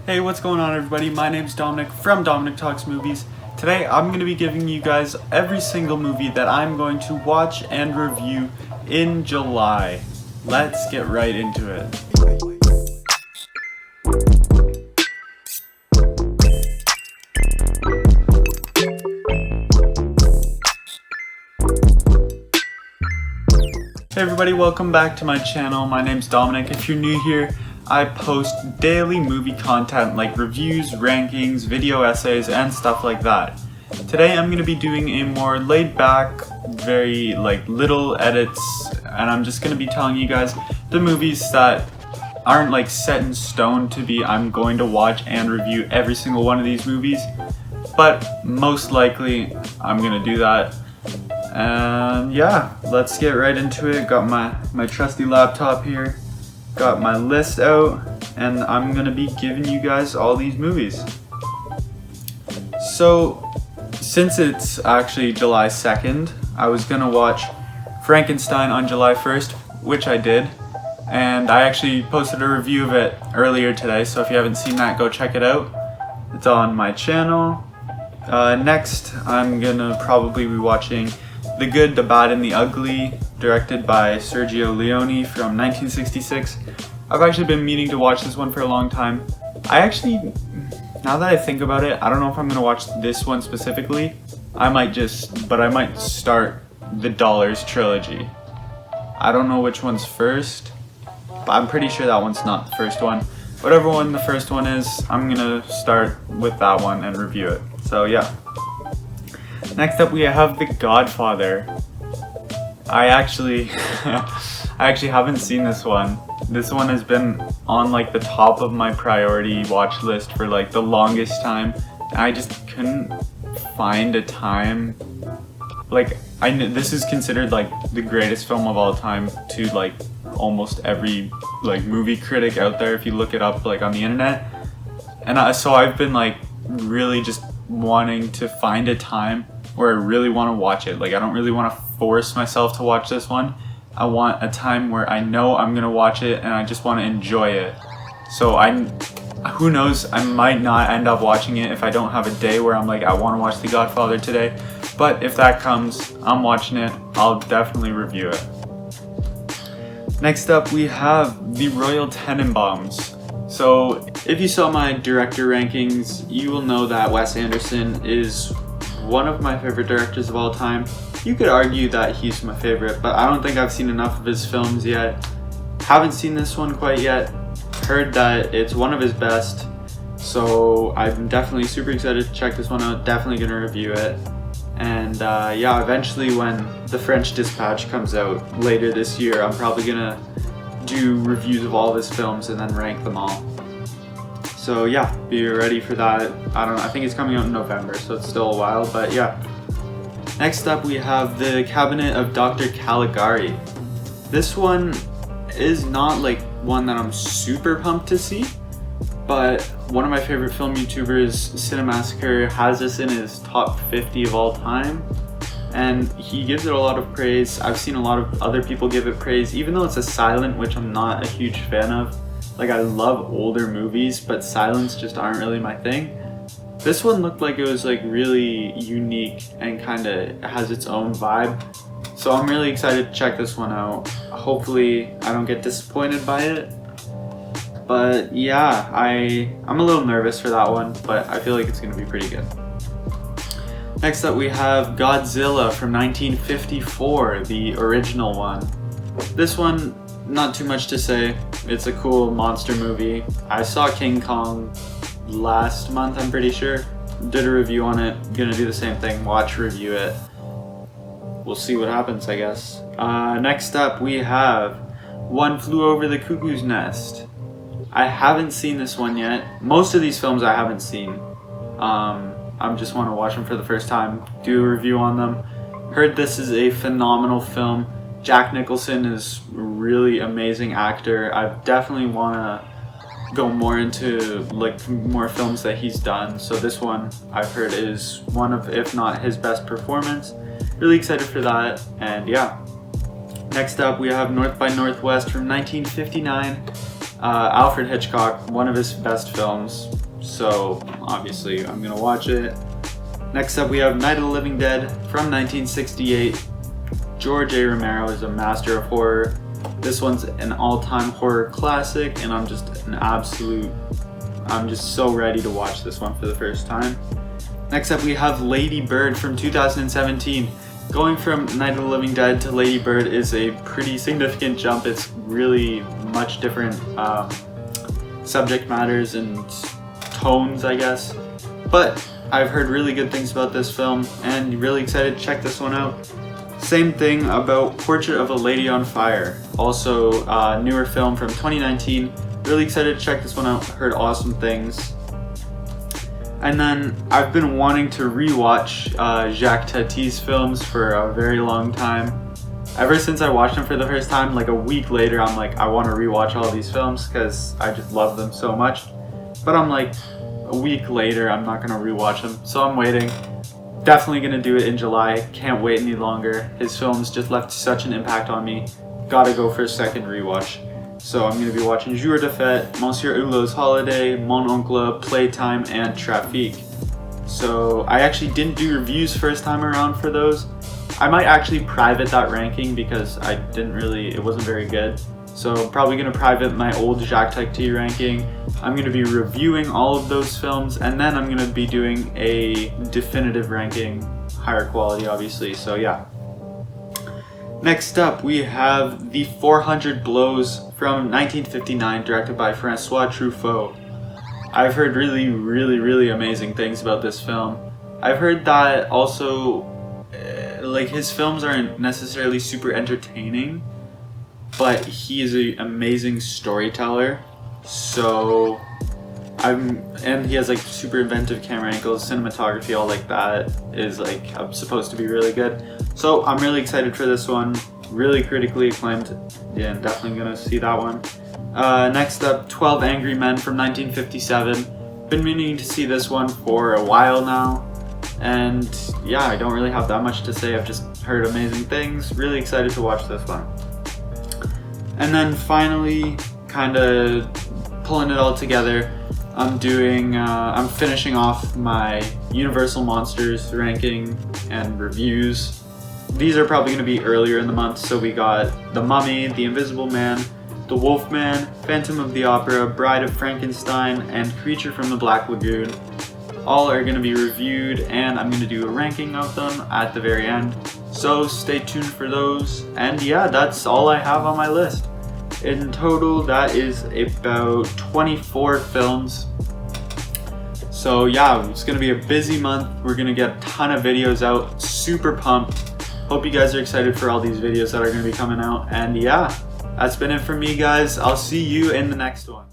Hey, what's going on everybody? My name's Dominic from Dominic Talks Movies. Today I'm going to be giving you guys every single movie that I'm going to watch and review in July. Let's get right into it. Hey everybody, welcome back to my channel. My name's Dominic. If you're new here, I post daily movie content like reviews, rankings, video essays, and stuff like that. Today I'm going to be doing a more laid back, very little edits, and I'm just going to be telling you guys the movies that aren't set in stone to be I'm going to watch and review every single one of these movies, but most likely I'm going to do that. And yeah, let's get right into it. Got my trusty laptop here. Got my list out, and I'm gonna be giving you guys all these movies. So, since it's actually July 2nd, I was gonna watch Frankenstein on July 1st, which I did, and I actually posted a review of it earlier today, so if you haven't seen that, go check it out. It's on my channel. Next, I'm gonna probably be watching The Good, the Bad, and the Ugly, directed by Sergio Leone from 1966. I've actually been meaning to watch this one for a long time. Now that I think about it, I don't know if I'm gonna watch this one specifically. I might start the Dollars trilogy. I don't know which one's first, but I'm pretty sure that one's not the first one. Whatever one the first one is, I'm gonna start with that one and review it. So yeah. Next up we have The Godfather. I actually haven't seen this one. This one has been on the top of my priority watch list for the longest time. And I just couldn't find a time. This is considered the greatest film of all time to almost every movie critic out there if you look it up on the internet. And so I've been really just wanting to find a time where I really want to watch it. I don't really want to force myself to watch this one. I want a time where I know I'm gonna watch it and I just want to enjoy it. So who knows, I might not end up watching it if I don't have a day where I'm I want to watch The Godfather today. But if that comes, I'm watching it. I'll definitely review it. Next up we have The Royal Tenenbaums. So if you saw my director rankings, you will know that Wes Anderson is one of my favorite directors of all time. You could argue that he's my favorite, but I don't think I've seen enough of his films yet. Haven't seen this one quite yet. Heard that it's one of his best, so I'm definitely super excited to check this one out. Definitely gonna review it. And yeah, eventually when The French Dispatch comes out later this year, I'm probably gonna do reviews of all of his films and then rank them all. So yeah, be ready for that. I think it's coming out in November, so it's still a while, but yeah. Next up we have The Cabinet of Dr. Caligari. This one is not one that I'm super pumped to see, but one of my favorite film YouTubers, Cinemassacre, has this in his top 50 of all time, and he gives it a lot of praise. I've seen a lot of other people give it praise, even though it's a silent, which I'm not a huge fan of. I love older movies, but silents just aren't really my thing. This one looked like it was really unique and kind of has its own vibe. So I'm really excited to check this one out. Hopefully I don't get disappointed by it. But yeah, I'm a little nervous for that one, but I feel like it's going to be pretty good. Next up we have Godzilla from 1954, the original one. This one, not too much to say. It's a cool monster movie. I saw King Kong last month, I'm pretty sure. Did a review on it. Gonna do the same thing, watch, review it. We'll see what happens, I guess. Next up we have One Flew Over the Cuckoo's Nest. I haven't seen this one yet. Most of these films I haven't seen. I just want to watch them for the first time, do a review on them. Heard this is a phenomenal film. Jack Nicholson is a really amazing actor. I definitely want to go more into more films that he's done. So this one I've heard is one of, if not his best performance. Really excited for that, and yeah. Next up we have North by Northwest from 1959. Alfred Hitchcock, one of his best films, so obviously I'm gonna watch it. Next up we have Night of the Living Dead from 1968. George A. Romero is a master of horror. This one's an all-time horror classic, and I'm just so ready to watch this one for the first time. Next up we have Lady Bird from 2017. Going from Night of the Living Dead to Lady Bird is a pretty significant jump. It's really much different subject matters and tones, I guess. But I've heard really good things about this film and really excited to check this one out. Same thing about Portrait of a Lady on Fire, also a newer film from 2019. Really excited to check this one out, heard awesome things. And then I've been wanting to rewatch Jacques Tati's films for a very long time. Ever since I watched them for the first time, like a week later, I'm like, I want to rewatch all these films because I just love them so much. But I'm like, a week later, I'm not going to rewatch them, so I'm waiting. Definitely going to do it in July, can't wait any longer. His films just left such an impact on me. Gotta go for a second rewatch. So I'm going to be watching Jour de Fête, Monsieur Hulot's Holiday, Mon Oncle, Playtime, and Trafic. So I actually didn't do reviews first time around for those. I might actually private that ranking because it wasn't very good. So I'm probably going to private my old Jacques Tati ranking. I'm going to be reviewing all of those films, and then I'm going to be doing a definitive ranking, higher quality obviously, so yeah. Next up, we have The 400 Blows from 1959, directed by Francois Truffaut. I've heard really amazing things about this film. I've heard that also, like, his films aren't necessarily super entertaining, but he is an amazing storyteller. So, and he has like super inventive camera angles, cinematography, all like that is like supposed to be really good. So I'm really excited for this one. Really critically acclaimed. Yeah, definitely gonna see that one. Next up, 12 Angry Men from 1957. Been meaning to see this one for a while now. And yeah, I don't really have that much to say. I've just heard amazing things. Really excited to watch this one. And then finally, kind of pulling it all together, I'm finishing off my Universal Monsters ranking and reviews. These are probably going to be earlier in the month, so we got The Mummy, The Invisible Man, The Wolfman, Phantom of the Opera, Bride of Frankenstein, and Creature from the Black Lagoon. All are going to be reviewed, and I'm going to do a ranking of them at the very end. So stay tuned for those, and yeah, that's all I have on my list. In total, that is about 24 films. So yeah, it's gonna be a busy month. We're gonna get a ton of videos out, super pumped. Hope you guys are excited for all these videos that are gonna be coming out. And yeah, that's been it for me, guys. I'll see you in the next one.